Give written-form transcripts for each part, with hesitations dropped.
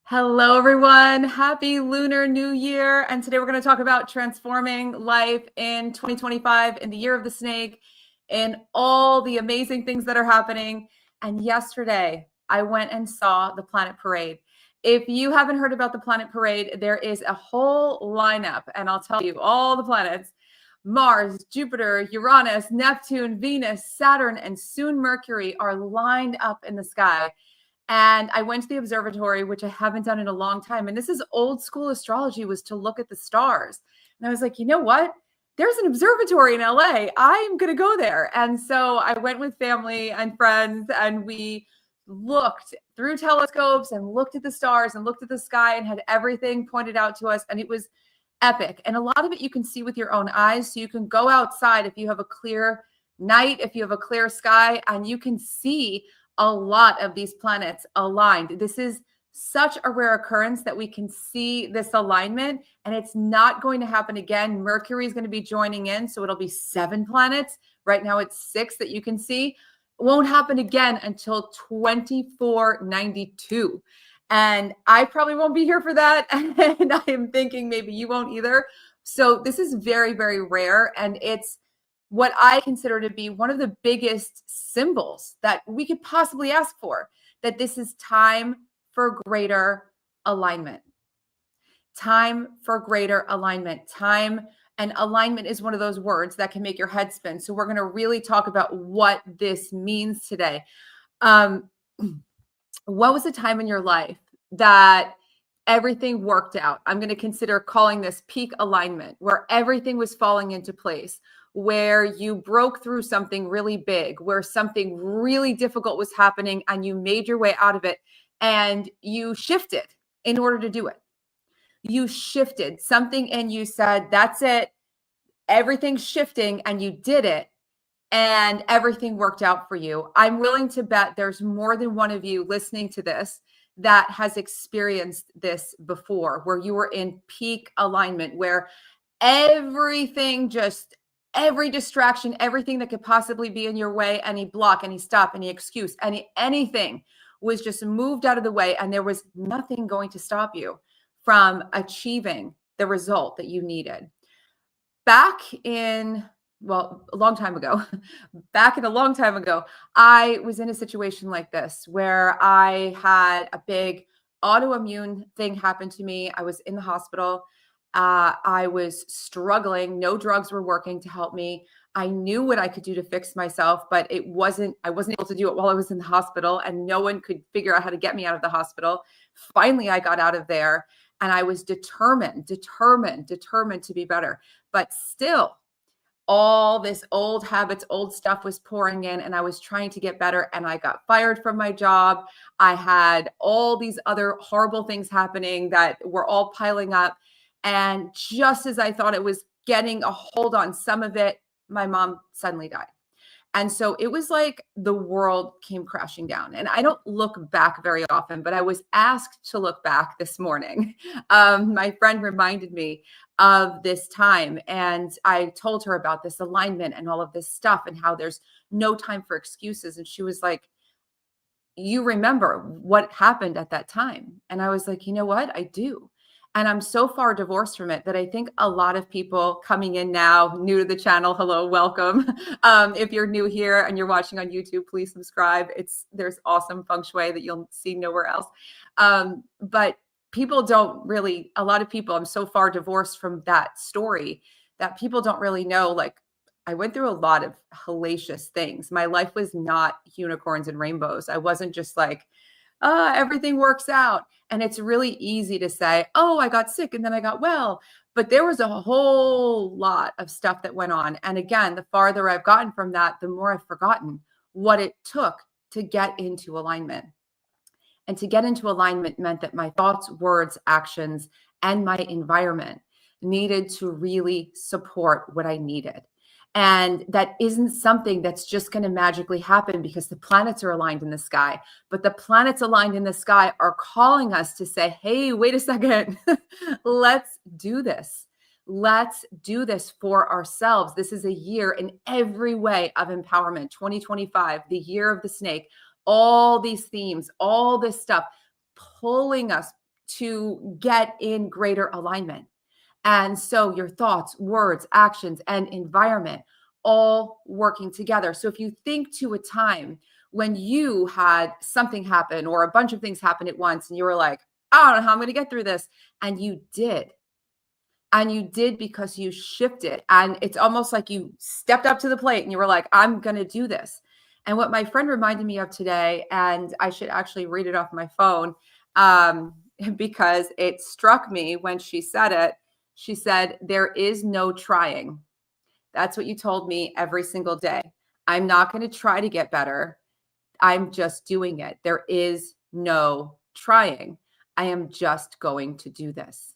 Hello, everyone. Happy Lunar New Year. And today we're going to talk about transforming life in 2025, in the year of the snake, and all the amazing things that are happening. And yesterday, I went and saw the Planet Parade. If you haven't heard about the Planet Parade, there is a whole lineup, and I'll tell you all the planets: Mars, Jupiter, Uranus, Neptune, Venus, Saturn, and soon Mercury are lined up in the sky. And I went to the observatory, which I haven't done in a long time. And this is old school astrology, was to look at the stars. And I was like, you know what? There's an observatory in LA. I'm going to go there. And so I went with family and friends, and we looked through telescopes and looked at the stars and looked at the sky and had everything pointed out to us. And it was epic. And a lot of it you can see with your own eyes. So you can go outside if you have a clear night, if you have a clear sky, and you can see a lot of these planets aligned. This is such a rare occurrence that we can see this alignment, and it's not going to happen again. Mercury is going to be joining in, so it'll be 7 planets. Right now it's 6 that you can see. It won't happen again until 2492. And I probably won't be here for that. And I am thinking maybe you won't either. So this is very, very rare. And it's what I consider to be one of the biggest symbols that we could possibly ask for, that this is time for greater alignment. Time for greater alignment. Time and alignment is one of those words that can make your head spin. So we're going to really talk about what this means today. What was a time in your life that everything worked out? I'm going to consider calling this peak alignment, where everything was falling into place, where you broke through something really big, where something really difficult was happening and you made your way out of it, and you shifted in order to do it. You shifted something and you said, that's it. Everything's shifting, and you did it, and everything worked out for you. I'm willing to bet there's more than one of you listening to this that has experienced this before, where you were in peak alignment, where everything every distraction, everything that could possibly be in your way, any block, any stop, any excuse, anything was just moved out of the way, and there was nothing going to stop you from achieving the result that you needed. Back in a long time ago, I was in a situation like this, where I had a big autoimmune thing happen to me. I was in the hospital. I was struggling. No drugs were working to help me. I knew what I could do to fix myself, but I wasn't able to do it while I was in the hospital, and no one could figure out how to get me out of the hospital. Finally, I got out of there, and I was determined to be better. But still, all this old habits, old stuff was pouring in, and I was trying to get better, and I got fired from my job. I had all these other horrible things happening that were all piling up. And just as I thought it was getting a hold on some of it, my mom suddenly died. And so it was like the world came crashing down. And I don't look back very often, but I was asked to look back this morning. My friend reminded me of this time, and I told her about this alignment and all of this stuff, and how there's no time for excuses. And she was like, you remember what happened at that time? And I was like, you know what? I do. And I'm so far divorced from it that I think a lot of people coming in now, new to the channel, hello, welcome. If you're new here and you're watching on YouTube, please subscribe. There's awesome Feng Shui that you'll see nowhere else. But people don't really, a lot of people, I'm so far divorced from that story that people don't really know, like, I went through a lot of hellacious things. My life was not unicorns and rainbows. I wasn't just like, everything works out. And it's really easy to say, oh, I got sick and then I got well. But there was a whole lot of stuff that went on. And again, the farther I've gotten from that, the more I've forgotten what it took to get into alignment. And to get into alignment meant that my thoughts, words, actions, and my environment needed to really support what I needed. And that isn't something that's just going to magically happen because the planets are aligned in the sky. But the planets aligned in the sky are calling us to say, hey, wait a second, let's do this. Let's do this for ourselves. This is a year in every way of empowerment. 2025, the year of the snake, all these themes, all this stuff pulling us to get in greater alignment. And so your thoughts, words, actions, and environment all working together. So if you think to a time when you had something happen or a bunch of things happen at once and you were like, I don't know how I'm going to get through this. And you did. And you did because you shifted. And it's almost like you stepped up to the plate and you were like, I'm going to do this. And what my friend reminded me of today, and I should actually read it off my phone because it struck me when she said it. She said, there is no trying. That's what you told me every single day. I'm not going to try to get better. I'm just doing it. There is no trying. I am just going to do this.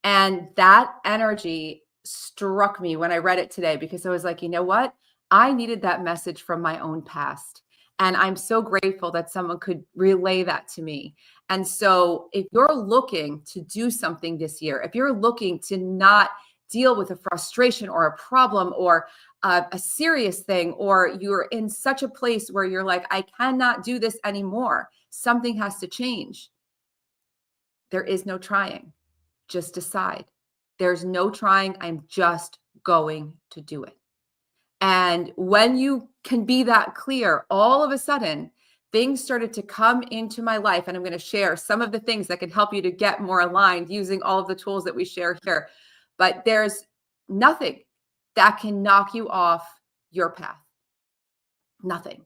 And that energy struck me when I read it today because I was like, you know what? I needed that message from my own past. And I'm so grateful that someone could relay that to me. And so if you're looking to do something this year, if you're looking to not deal with a frustration or a problem or a serious thing, or you're in such a place where you're like, I cannot do this anymore, something has to change. There is no trying. Just decide. There's no trying. I'm just going to do it. And when you can be that clear, all of a sudden, things started to come into my life. And I'm going to share some of the things that can help you to get more aligned using all of the tools that we share here. But there's nothing that can knock you off your path. Nothing.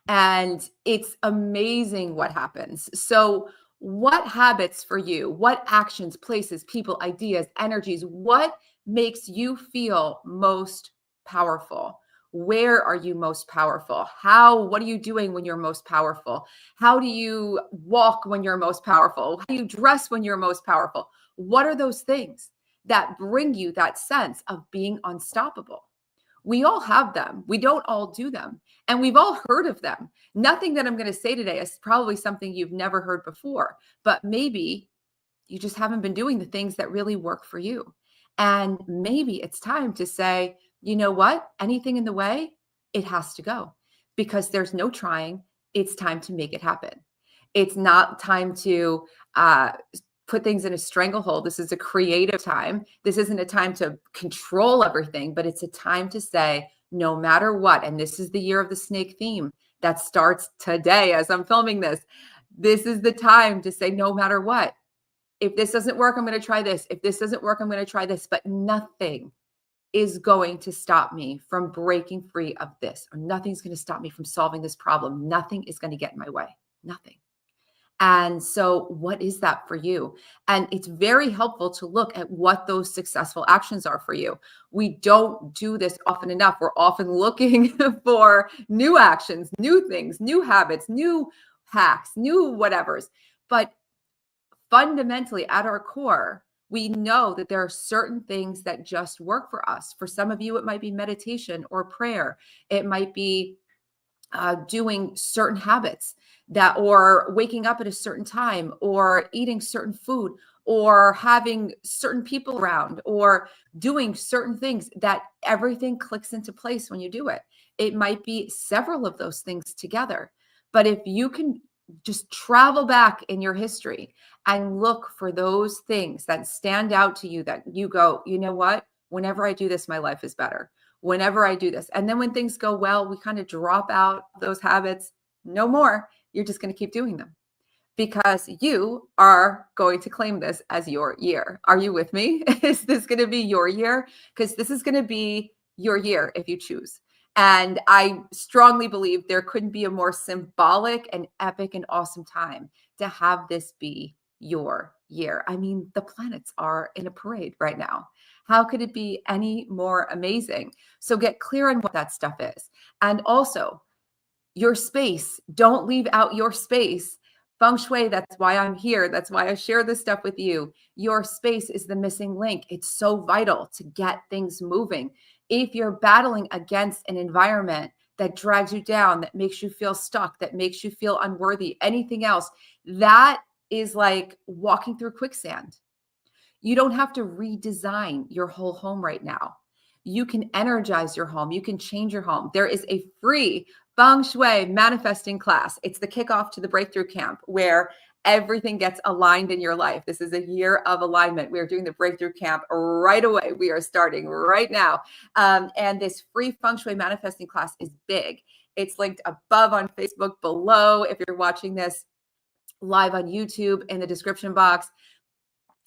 And it's amazing what happens. So what habits for you, what actions, places, people, ideas, energies, what makes you feel most powerful? Where are you most powerful? What are you doing when you're most powerful? How do you walk when you're most powerful? How do you dress when you're most powerful? What are those things that bring you that sense of being unstoppable? We all have them. We don't all do them. And we've all heard of them. Nothing that I'm going to say today is probably something you've never heard before, but maybe you just haven't been doing the things that really work for you. And maybe it's time to say, you know what? Anything in the way, it has to go because there's no trying. It's time to make it happen. It's not time to put things in a stranglehold. This is a creative time. This isn't a time to control everything, but it's a time to say, no matter what, and this is the year of the snake theme that starts today as I'm filming this. This is the time to say, no matter what, if this doesn't work, I'm going to try this. If this doesn't work, I'm going to try this, but nothing is going to stop me from breaking free of this, or nothing's going to stop me from solving this problem. Nothing is going to get in my way. Nothing. And so what is that for you? And it's very helpful to look at what those successful actions are for you. We don't do this often enough. We're often looking for new actions, new things, new habits, new hacks, new whatevers. But fundamentally at our core, we know that there are certain things that just work for us. For some of you, it might be meditation or prayer. It might be doing certain habits or waking up at a certain time or eating certain food or having certain people around or doing certain things that everything clicks into place when you do it. It might be several of those things together. But if you can just travel back in your history and look for those things that stand out to you that you go, you know what? Whenever I do this, my life is better. Whenever I do this. And then when things go well, we kind of drop out those habits. No more. You're just going to keep doing them because you are going to claim this as your year. Are you with me? Is this going to be your year? Because this is going to be your year if you choose. And I strongly believe there couldn't be a more symbolic and epic and awesome time to have this be your year. I mean, the planets are in a parade right now. How could it be any more amazing? So get clear on what that stuff is. And also, your space. Don't leave out your space. Feng Shui, that's why I'm here. That's why I share this stuff with you. Your space is the missing link. It's so vital to get things moving. If you're battling against an environment that drags you down, that makes you feel stuck, that makes you feel unworthy, anything else, that is like walking through quicksand. You don't have to redesign your whole home right now. You can energize your home. You can change your home. There is a free Feng Shui manifesting class. It's the kickoff to the breakthrough camp where everything gets aligned in your life. This is a year of alignment. We are doing the breakthrough camp right away. We are starting right now. And this free Feng Shui manifesting class is big. It's linked above on Facebook, below if you're watching this live on YouTube, in the description box.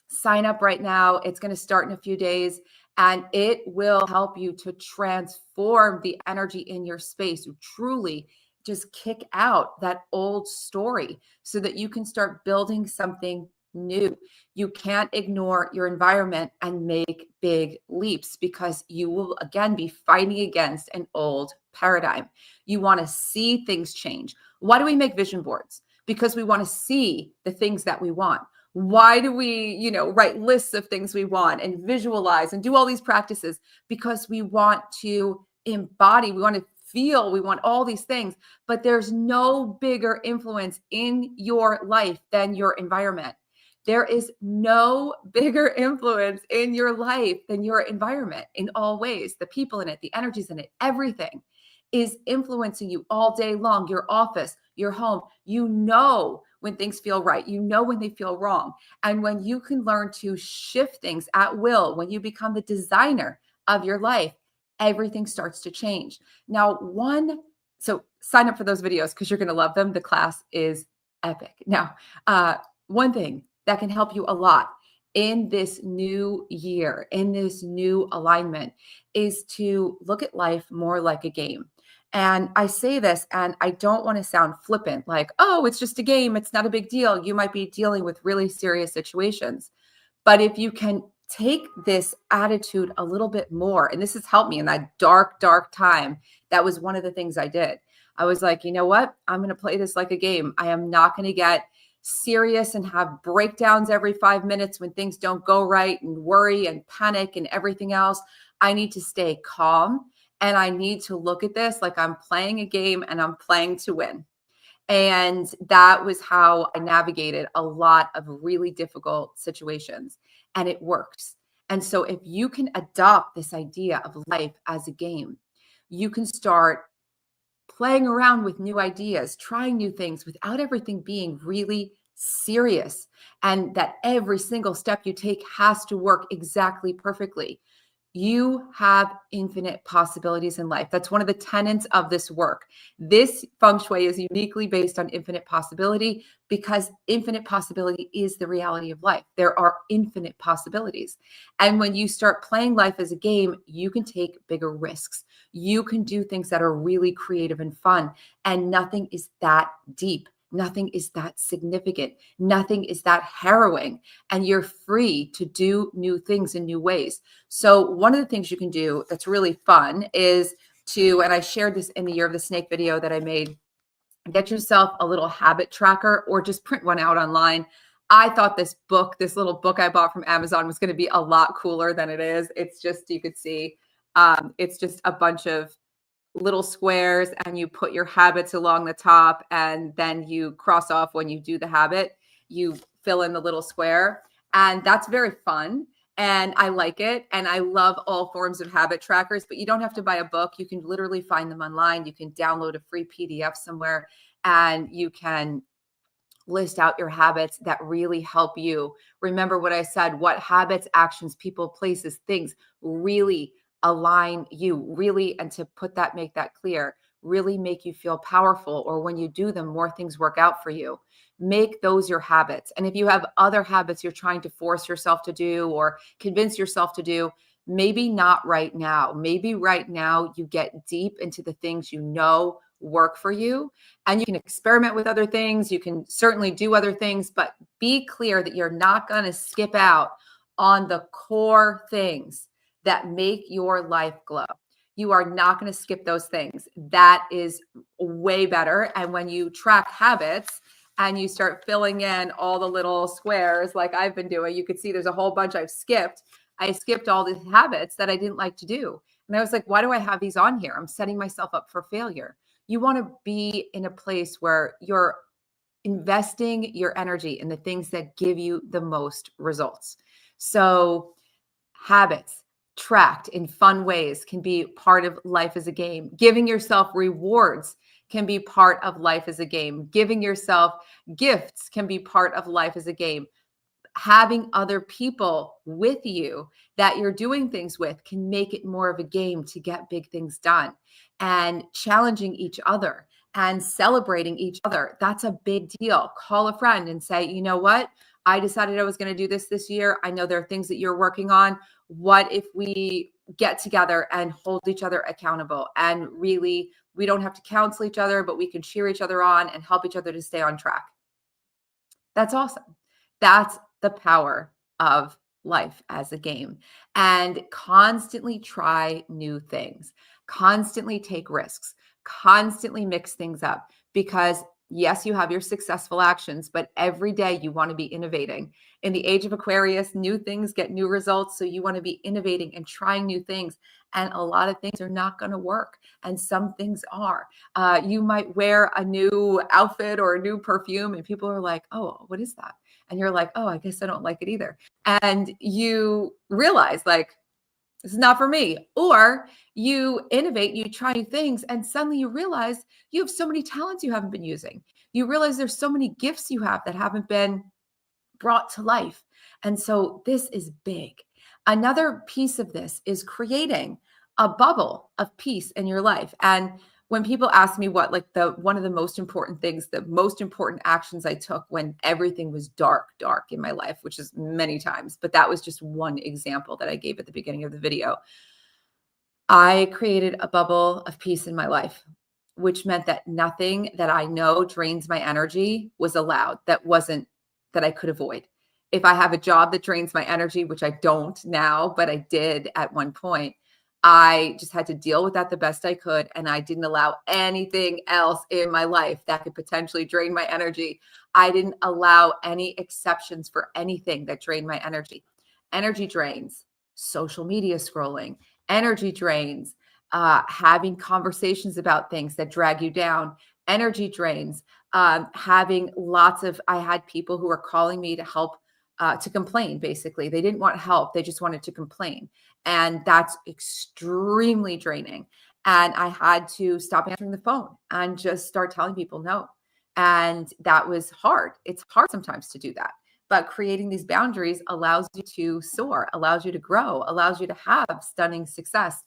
Sign up right now. It's going to start in a few days, and it will help you to transform the energy in your space. You truly just kick out that old story so that you can start building something new. You can't ignore your environment and make big leaps, because you will again be fighting against an old paradigm. You want to see things change. Why do we make vision boards? Because we want to see the things that we want. Why do we, write lists of things we want and visualize and do all these practices? Because we want to embody, we want to feel, we want all these things, but there's no bigger influence in your life than your environment. There is no bigger influence in your life than your environment in all ways. The people in it, the energies in it, everything is influencing you all day long. Your office, your home, when things feel right, when they feel wrong. And when you can learn to shift things at will, when you become the designer of your life, everything starts to change. Now, so sign up for those videos because you're going to love them. The class is epic. Now, one thing that can help you a lot in this new year, in this new alignment, is to look at life more like a game. And I say this, and I don't want to sound flippant, like, oh, it's just a game. It's not a big deal. You might be dealing with really serious situations. But if you can take this attitude a little bit more, and this has helped me in that dark, dark time, that was one of the things I did. I was like, you know what? I'm going to play this like a game. I am not going to get serious and have breakdowns every 5 minutes when things don't go right, and worry and panic and everything else. I need to stay calm. And I need to look at this like I'm playing a game and I'm playing to win. And that was how I navigated a lot of really difficult situations. And it works. And so if you can adopt this idea of life as a game, you can start playing around with new ideas, trying new things without everything being really serious. And that every single step you take has to work exactly perfectly. You have infinite possibilities in life. That's one of the tenets of this work. This Feng Shui is uniquely based on infinite possibility, because infinite possibility is the reality of life. There are infinite possibilities. And when you start playing life as a game, you can take bigger risks. You can do things that are really creative and fun. And nothing is that deep. Nothing is that significant. Nothing is that harrowing. And you're free to do new things in new ways. So one of the things you can do that's really fun is and I shared this in the Year of the Snake video that I made, get yourself a little habit tracker, or just print one out online. I thought this little book I bought from Amazon was going to be a lot cooler than it is. It's just, you could see, it's just a bunch of little squares, and you put your habits along the top, and then you cross off when you do the habit, you fill in the little square. And that's very fun. And I like it. And I love all forms of habit trackers, but you don't have to buy a book. You can literally find them online. You can download a free PDF somewhere, and you can list out your habits that really help you. Remember what I said, what habits, actions, people, places, things really align you, really, and to make that clear, really make you feel powerful, or when you do them, more things work out for you. Make those your habits. And if you have other habits you're trying to force yourself to do or convince yourself to do, maybe not right now. Maybe right now you get deep into the things work for you, and you can experiment with other things. You can certainly do other things, but be clear that you're not going to skip out on the core things that make your life glow. You are not going to skip those things. That is way better. And when you track habits and you start filling in all the little squares like I've been doing, you could see there's a whole bunch I've skipped. I skipped all the habits that I didn't like to do. And I was like, why do I have these on here? I'm setting myself up for failure. You want to be in a place where you're investing your energy in the things that give you the most results. So habits tracked in fun ways can be part of life as a game. Giving yourself rewards can be part of life as a game. Giving yourself gifts can be part of life as a game. Having other people with you that you're doing things with can make it more of a game to get big things done. And challenging each other and celebrating each other, that's a big deal. Call a friend and say, you know what? I decided I was going to do this year. I know there are things that you're working on. What if we get together and hold each other accountable? And really, we don't have to counsel each other, but we can cheer each other on and help each other to stay on track. That's awesome. That's the power of life as a game. And constantly try new things, constantly take risks, constantly mix things up, because yes, you have your successful actions, but every day you want to be innovating. In the age of Aquarius, new things get new results. So you want to be innovating and trying new things. And a lot of things are not going to work. And some things are. You might wear a new outfit or a new perfume and people are like, oh, what is that? And you're like, oh, I guess I don't like it either. And you realize like, this is not for me. Or you innovate, you try new things, and suddenly you realize you have so many talents you haven't been using. You realize there's so many gifts you have that haven't been brought to life. And so this is big. Another piece of this is creating a bubble of peace in your life. And when people ask me what like one of the most important things, the most important actions I took when everything was dark in my life, which is many times, but that was just one example that I gave at the beginning of the video. I created a bubble of peace in my life, which meant that nothing that I know drains my energy was allowed, that I could avoid. If I have a job that drains my energy, which I don't now, but I did at one point, I just had to deal with that the best I could. And I didn't allow anything else in my life that could potentially drain my energy. I didn't allow any exceptions for anything that drained my energy. Energy drains, social media scrolling, energy drains, having conversations about things that drag you down, energy drains, I had people who were calling me to help, to complain, basically. They didn't want help. They just wanted to complain. And that's extremely draining. And I had to stop answering the phone and just start telling people no. And that was hard. It's hard sometimes to do that. But creating these boundaries allows you to soar, allows you to grow, allows you to have stunning success.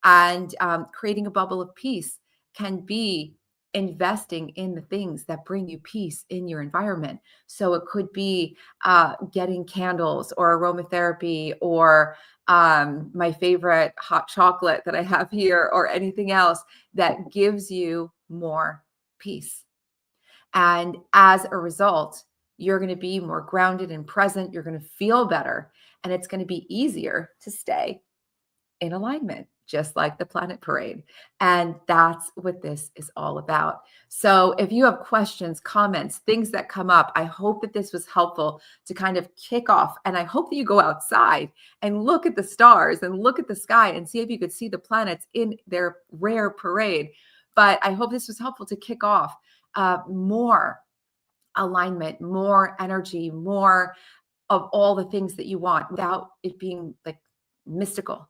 And creating a bubble of peace can be investing in the things that bring you peace in your environment. So it could be getting candles or aromatherapy or my favorite hot chocolate that I have here or anything else that gives you more peace. And as a result, you're going to be more grounded and present. You're going to feel better. And it's going to be easier to stay in alignment, just like the planet parade. And that's what this is all about. So if you have questions, comments, things that come up, I hope that this was helpful to kind of kick off. And I hope that you go outside and look at the stars and look at the sky and see if you could see the planets in their rare parade. But I hope this was helpful to kick off more alignment, more energy, more of all the things that you want without it being like mystical.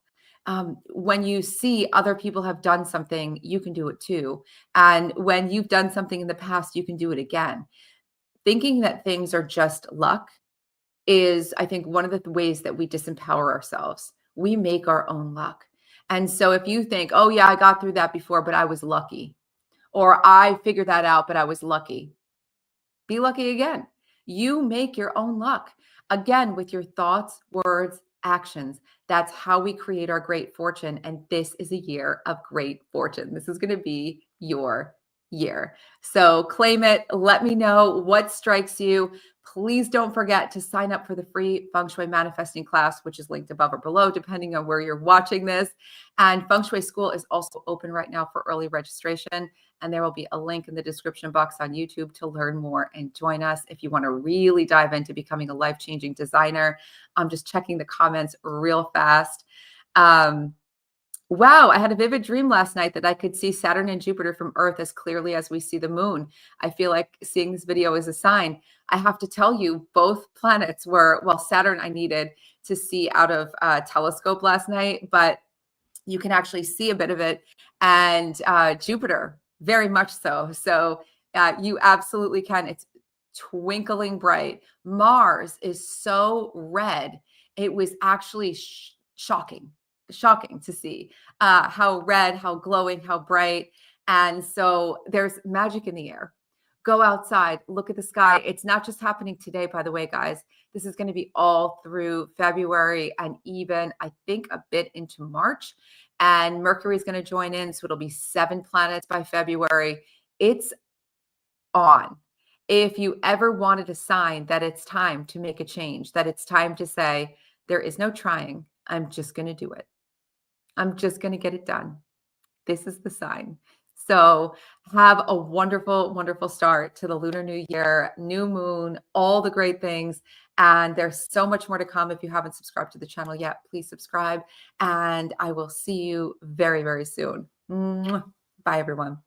When you see other people have done something, you can do it too. And when you've done something in the past, you can do it again. Thinking that things are just luck is, I think, one of the ways that we disempower ourselves. We make our own luck. And so if you think, oh yeah, I got through that before, but I was lucky, or I figured that out, but I was lucky, be lucky again. You make your own luck. Again, with your thoughts, words, actions. That's how we create our great fortune. And this is a year of great fortune. This is going to be your year. So claim it. Let me know what strikes you. Please don't forget to sign up for the free Feng Shui manifesting class, which is linked above or below, depending on where you're watching this. And Feng Shui School is also open right now for early registration. And there will be a link in the description box on YouTube to learn more and join us if you want to really dive into becoming a life-changing designer. I'm just checking the comments real fast. Wow, I had a vivid dream last night that I could see Saturn and Jupiter from Earth as clearly as we see the moon. I feel like seeing this video is a sign. I have to tell you, both planets were, well, Saturn I needed to see out of a telescope last night, but you can actually see a bit of it. And Jupiter very much so. So you absolutely can. It's twinkling bright. Mars is so red. It was actually shocking to see how red, how glowing, how bright. And so there's magic in the air. Go outside, look at the sky. It's not just happening today, by the way, guys. This is going to be all through February and even, I think, a bit into March. And Mercury is going to join in. So it'll be 7 planets by February. It's on. If you ever wanted a sign that it's time to make a change, that it's time to say, there is no trying, I'm just going to do it. I'm just going to get it done. This is the sign. So have a wonderful, wonderful start to the Lunar New Year, new moon, all the great things. And there's so much more to come. If you haven't subscribed to the channel yet, please subscribe. And I will see you very, very soon. Mwah. Bye, everyone.